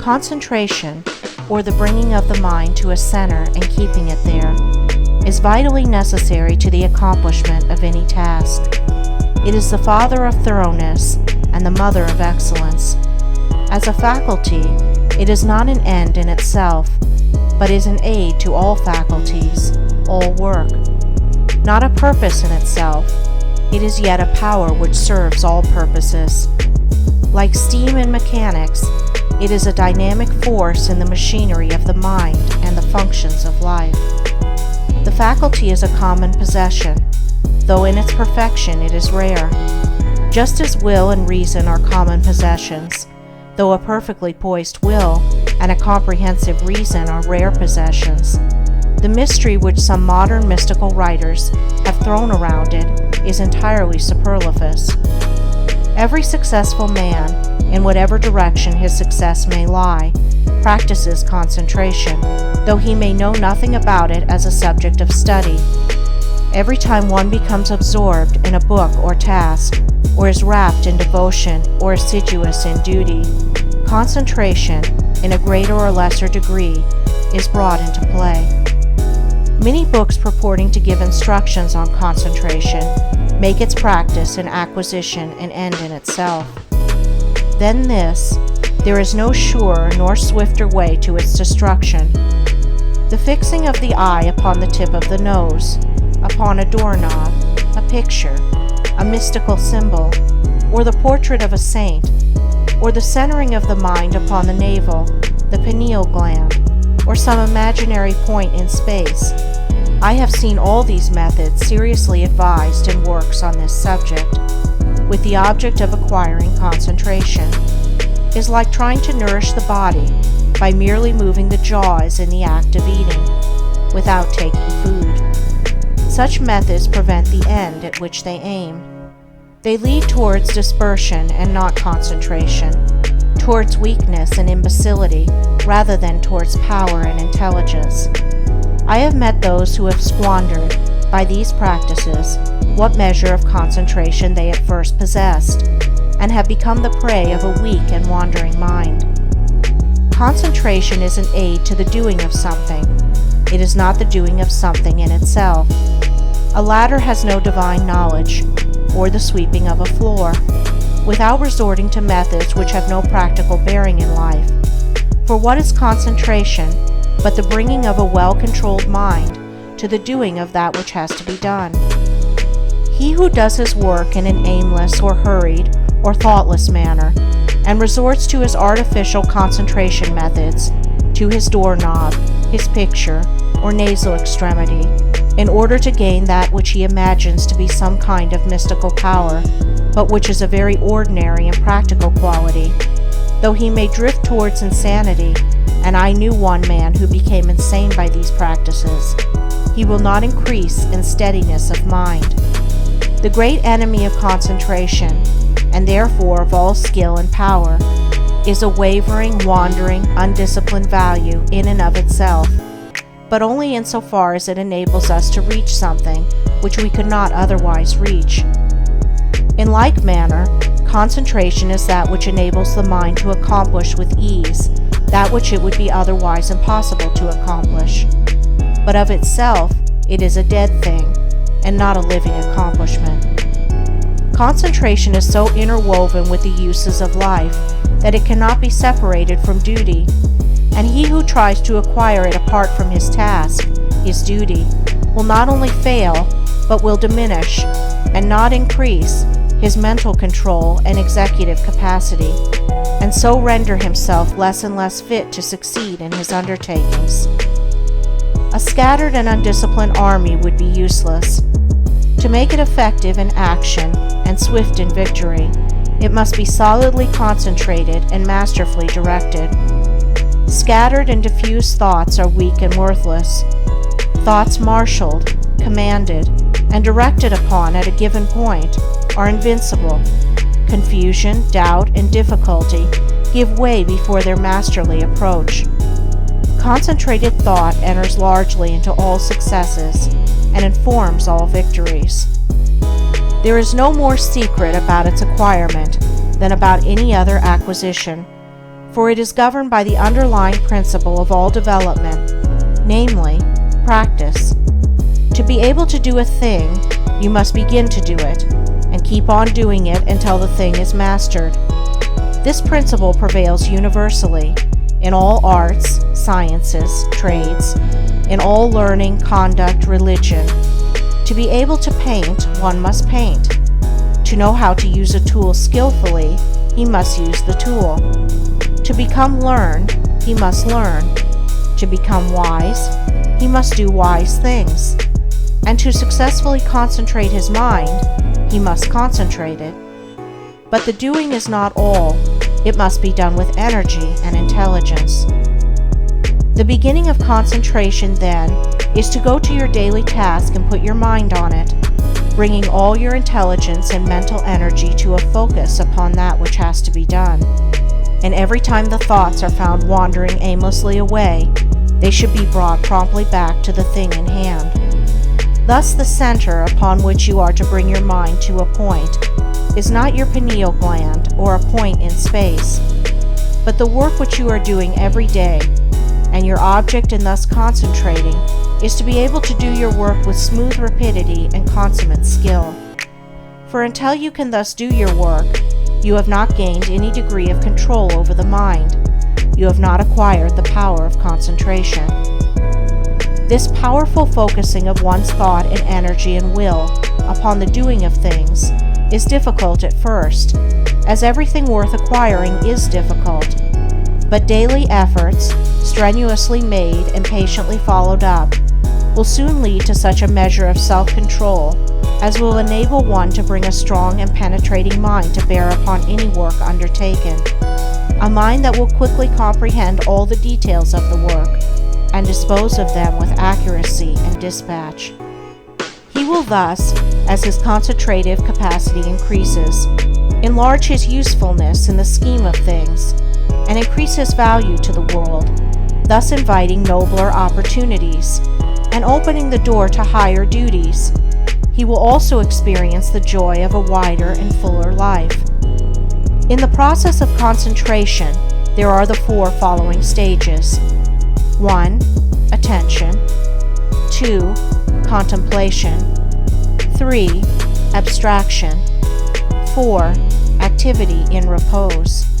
Concentration, or the bringing of the mind to a center and keeping it there, is vitally necessary to the accomplishment of any task. It is the father of thoroughness and the mother of excellence. As a faculty, it is not an end in itself, but is an aid to all faculties, all work. Not a purpose in itself, it is yet a power which serves all purposes. Like steam in mechanics, it is a dynamic force in the machinery of the mind and the functions of life. The faculty is a common possession, though in its perfection it is rare. Just as will and reason are common possessions, though a perfectly poised will and a comprehensive reason are rare possessions. The mystery which some modern mystical writers have thrown around it is entirely superfluous. Every successful man, in whatever direction his success may lie, practices concentration, though he may know nothing about it as a subject of study. Every time one becomes absorbed in a book or task, or is wrapped in devotion or assiduous in duty, concentration, in a greater or lesser degree, is brought into play. Many books purporting to give instructions on concentration make its practice and acquisition an end in itself. Then there is no surer nor swifter way to its destruction. The fixing of the eye upon the tip of the nose, upon a doorknob, a picture, a mystical symbol, or the portrait of a saint, or the centering of the mind upon the navel, the pineal gland, or some imaginary point in space. I have seen all these methods seriously advised in works on this subject, with the object of acquiring concentration. Is like trying to nourish the body by merely moving the jaws in the act of eating, without taking food. Such methods prevent the end at which they aim. They lead towards dispersion and not concentration, towards weakness and imbecility rather than towards power and intelligence. I have met those who have squandered, by these practices, what measure of concentration they at first possessed, and have become the prey of a weak and wandering mind. Concentration is an aid to the doing of something. It is not the doing of something in itself. A ladder has no divine knowledge, or the sweeping of a floor, without resorting to methods which have no practical bearing in life. For what is concentration but the bringing of a well-controlled mind to the doing of that which has to be done? He who does his work in an aimless or hurried or thoughtless manner, and resorts to his artificial concentration methods, to his doorknob, his picture, or nasal extremity, in order to gain that which he imagines to be some kind of mystical power, but which is a very ordinary and practical quality, though he may drift towards insanity, and I knew one man who became insane by these practices, he will not increase in steadiness of mind. The great enemy of concentration, and therefore of all skill and power, is a wavering, wandering, undisciplined value in and of itself, but only insofar as it enables us to reach something which we could not otherwise reach. In like manner, concentration is that which enables the mind to accomplish with ease that which it would be otherwise impossible to accomplish. But of itself, it is a dead thing, and not a living accomplishment. Concentration is so interwoven with the uses of life that it cannot be separated from duty, and he who tries to acquire it apart from his task, his duty, will not only fail, but will diminish, and not increase, his mental control and executive capacity, and so render himself less and less fit to succeed in his undertakings. A scattered and undisciplined army would be useless. To make it effective in action and swift in victory, it must be solidly concentrated and masterfully directed. Scattered and diffuse thoughts are weak and worthless. Thoughts marshaled, commanded, and directed upon at a given point are invincible. Confusion, doubt, and difficulty give way before their masterly approach. Concentrated thought enters largely into all successes and informs all victories. There is no more secret about its acquirement than about any other acquisition, for it is governed by the underlying principle of all development, namely, practice. To be able to do a thing, you must begin to do it, and keep on doing it until the thing is mastered. This principle prevails universally in all arts, sciences, trades, in all learning, conduct, religion. To be able to paint, one must paint. To know how to use a tool skillfully, he must use the tool. To become learned, he must learn. To become wise, he must do wise things. And to successfully concentrate his mind, he must concentrate it. But the doing is not all. It must be done with energy and intelligence. The beginning of concentration, then, is to go to your daily task and put your mind on it, bringing all your intelligence and mental energy to a focus upon that which has to be done. And every time the thoughts are found wandering aimlessly away, they should be brought promptly back to the thing in hand. Thus, the center upon which you are to bring your mind to a point is not your pineal gland or a point in space, but the work which you are doing every day, and your object in thus concentrating is to be able to do your work with smooth rapidity and consummate skill. For until you can thus do your work, you have not gained any degree of control over the mind. You have not acquired the power of concentration. This powerful focusing of one's thought and energy and will upon the doing of things is difficult at first, as everything worth acquiring is difficult. But daily efforts, strenuously made and patiently followed up, will soon lead to such a measure of self-control as will enable one to bring a strong and penetrating mind to bear upon any work undertaken, a mind that will quickly comprehend all the details of the work and dispose of them with accuracy and dispatch. He will thus, as his concentrative capacity increases, enlarge his usefulness in the scheme of things, and increase his value to the world, thus inviting nobler opportunities, and opening the door to higher duties. He will also experience the joy of a wider and fuller life. In the process of concentration, there are the four following stages. 1. Attention. 2. Contemplation. 3. Abstraction. 4. Activity in repose.